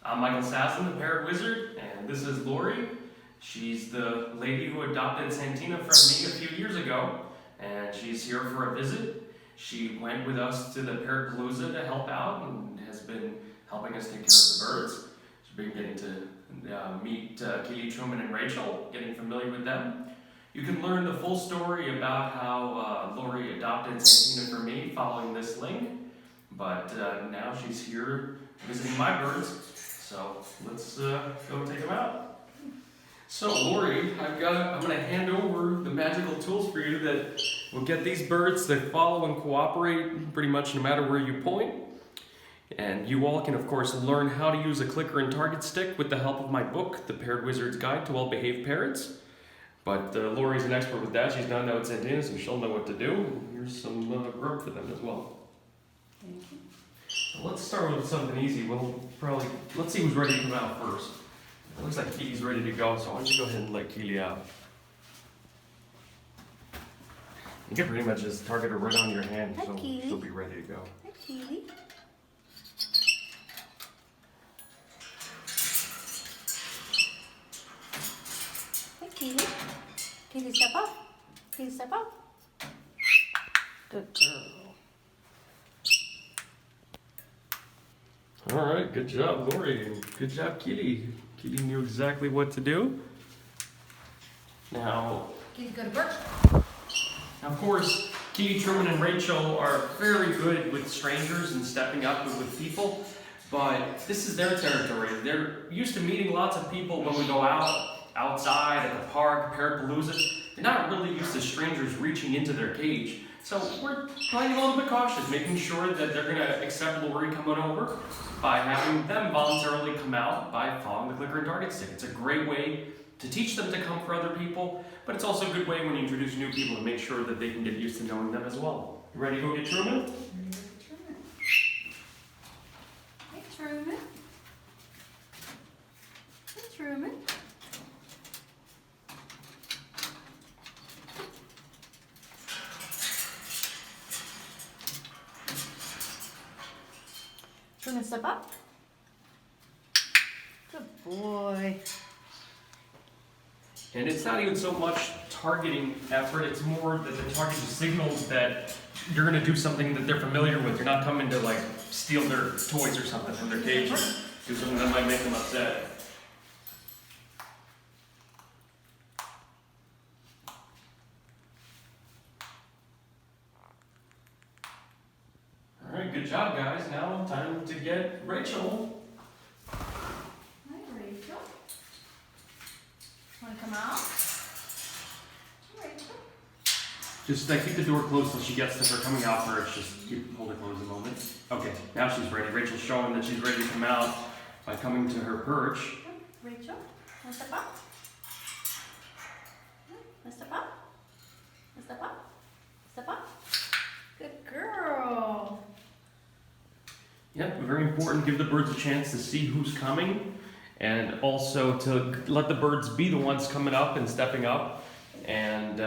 I'm Michael Sasson, the Parrot Wizard, and this is Lori. She's the lady who adopted Santina from me a few years ago, and she's here for a visit. She went with us to the Parrot Palooza to help out and has been helping us take care of the birds. She's been getting to meet Kili, Truman, and Rachel, getting familiar with them. You can learn the full story about how Lori adopted Santina for me following this link, but now she's here visiting my birds, so let's go take them out. So Lori, I'm going to hand over the magical tools for you that will get these birds to follow and cooperate pretty much no matter where you point. And you all can, of course, learn how to use a clicker and target stick with the help of my book, The Parrot Wizard's Guide to Well-Behaved Parrots. But Lori's an expert with that. She's done that with Santina, so she'll know what to do. And here's some grub for them as well. Thank you. So let's start with something easy. Let's see who's ready to come out first. It looks like Kili's ready to go, so why don't you go ahead and let Kili out. You can pretty much just target her right on your hand, Hi, so Kili. she'll be ready to go. Hi, Kili. Hi, Kili. Kili, step up. Kili, step up. Good girl. All right, good job, Lori, and good job, Kili. Kili knew exactly what to do. Now, Kili, go to perch. of course, Kili, Truman, and Rachel are very good with strangers and stepping up with people, but this is their territory. They're used to meeting lots of people when we go outside at the park, Parrot Palooza. They're not really used to strangers reaching into their cage. So we're playing a little bit cautious, making sure that they're going to accept Lori coming over by having them voluntarily come out by following the clicker and target stick. It's a great way to teach them to come for other people, but it's also a good way when you introduce new people to make sure that they can get used to knowing them as well. You ready to go get Truman? Hey, Truman. Hey, Truman. Truman, step up. Good boy. And it's not even so much targeting effort, it's more that the target signals that you're going to do something that they're familiar with. You're not coming to like steal their toys or something from their cage or do something that might make them upset. All right, good job, guys. Now time to get Rachel. Hi, Rachel. Want to come out? Hi, Rachel. Just keep the door closed till she gets to her coming out first. Just hold it closed a moment. Okay, now she's ready. Rachel's showing that she's ready to come out by coming to her perch. Rachel, want to step up? Want to step up? Want to step up? Step up. Good girl. Yep, very important. Give the birds a chance to see who's coming, and also to let the birds be the ones coming up and stepping up, and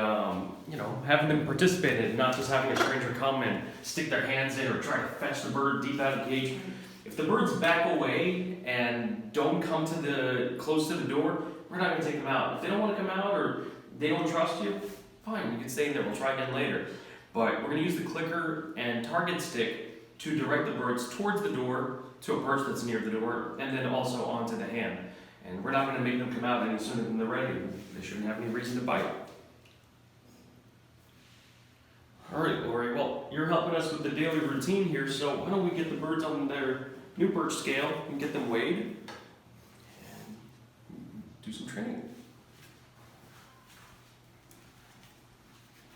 having them participate in it, not just having a stranger come and stick their hands in or try to fetch the bird deep out of the cage. If the birds back away and don't come close to the door, we're not going to take them out. If they don't want to come out or they don't trust you, fine, you can stay in there. We'll try again later. But we're going to use the clicker and target stick to direct the birds towards the door, to a perch that's near the door, and then also onto the hand. And we're not going to make them come out any sooner than they're ready. They shouldn't have any reason to bite. All right, Lori, well, you're helping us with the daily routine here, so why don't we get the birds on their new perch scale and get them weighed and do some training.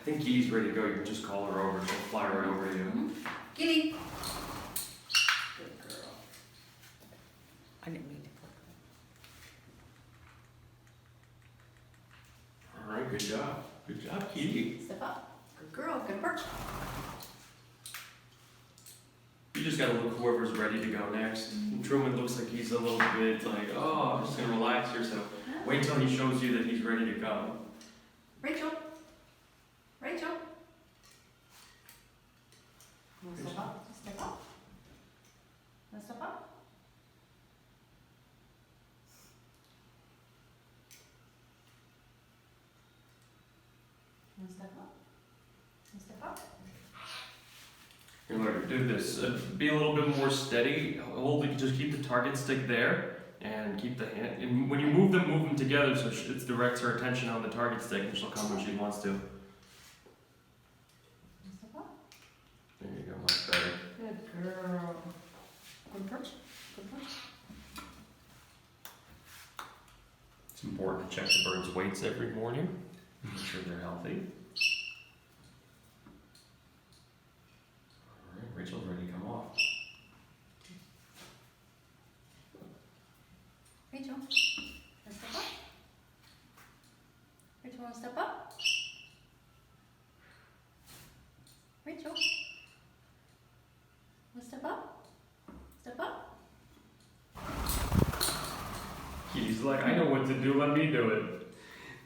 I think Kili's ready to go. You can just call her over. She'll fly right over to you. Kili. Good girl. I didn't mean to click All right, good job. Good job, Kili. Step up. Good girl. Good perch. You just gotta look whoever's ready to go next. Truman looks like he's a little bit like, oh, I'm just gonna relax here, so wait till he shows you that he's ready to go. Rachel. Rachel. Step up. Step up. Step up. do this. Be a little bit more steady. Just keep the target stick there, and keep the hand. And when you move them together, so it directs her attention on the target stick, and she'll come when she wants to. Step up. There you go, much better. Good girl. Good perch. Good perch. It's important to check the birds' weights every morning. Make sure they're healthy. All right, Rachel's ready to come off. Rachel, wanna step up? Rachel, wanna step up? Rachel, wanna step up? Step up? He's like, I know what to do, let me do it.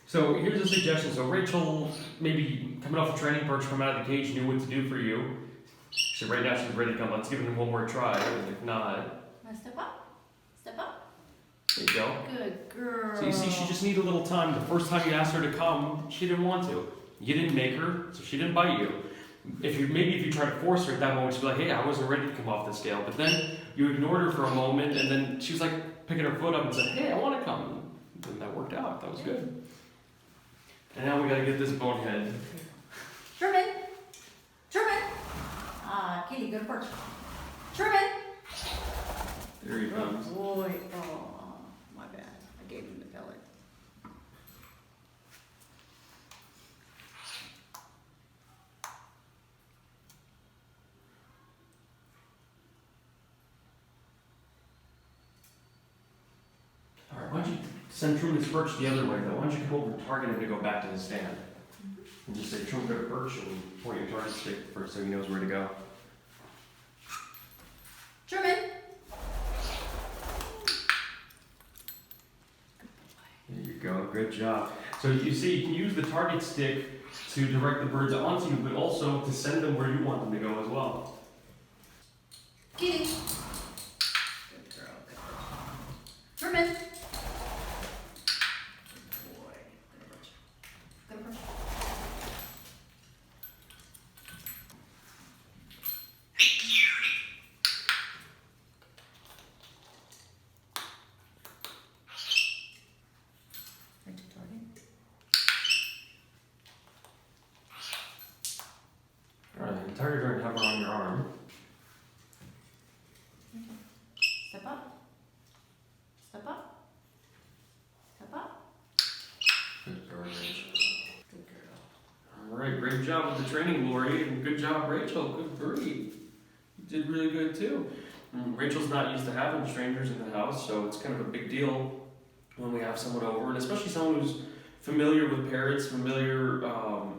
So here's a suggestion. So Rachel, maybe coming off the training perch, come out of the cage, knew what to do for you. So right now she's ready to come. Let's give it one more try. If not, Wanna step up? Step up? there you go. Good girl. So you see, she just needed a little time. The first time you asked her to come, she didn't want to. You didn't make her, so she didn't bite you. If you try to force her at that moment, she'd be like, hey, I wasn't ready to come off the scale. But then you ignored her for a moment, and then she was like picking her foot up and said, hey, I want to come. And that worked out. That was good. And now we got to get this bonehead. Truman! Truman! Kili, good perch. Truman! There he comes. Oh boy. Oh, my bad. I gave him the pellet. All right, why don't you send Truman's perch the other way, though? Why don't you come over and target him to go back to the stand? And just say, Truman, go to perch, and point your target stick first so he knows where to go. Truman! There you go, good job. So you see, you can use the target stick to direct the birds onto you, but also to send them where you want them to go as well. Kili! Good girl, good girl. Truman! Good boy. Good perch. Good perch. Alright, target her and have her on your arm. Step up. Step up. Step up. Good girl, Rachel. Good girl. Alright, great job with the training, Lori, and good job, Rachel. Good breed. You did really good too. Rachel's not used to having strangers in the house, so it's kind of a big deal when we have someone over, and especially someone who's familiar with parrots, familiar,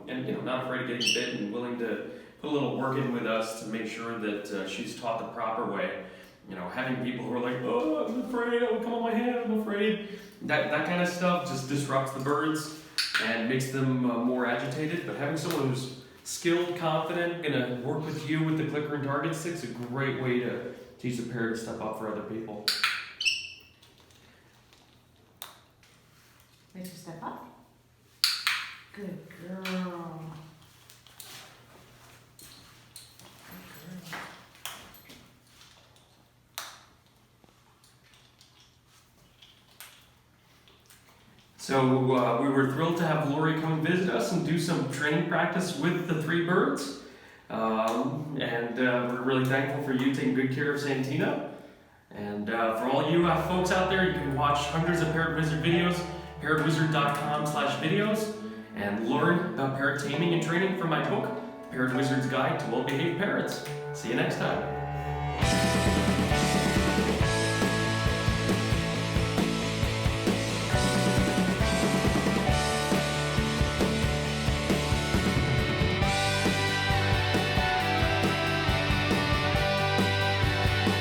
and not afraid of getting bit and willing to put a little work in with us to make sure that she's taught the proper way. Having people who are like, oh, I'm afraid, oh, come on my hand, I'm afraid. That kind of stuff just disrupts the birds and makes them more agitated. But having someone who's skilled, confident, gonna work with you with the clicker and target stick is a great way to teach the parrot to step up for other people. Rachel, step up. Good girl. So we were thrilled to have Lori come visit us and do some training practice with the three birds. We're really thankful for you taking good care of Santina. And for all you folks out there, you can watch hundreds of Parrot Wizard videos, parrotwizard.com/videos, and learn about parrot taming and training from my book, Parrot Wizard's Guide to Well-Behaved Parrots. See you next time.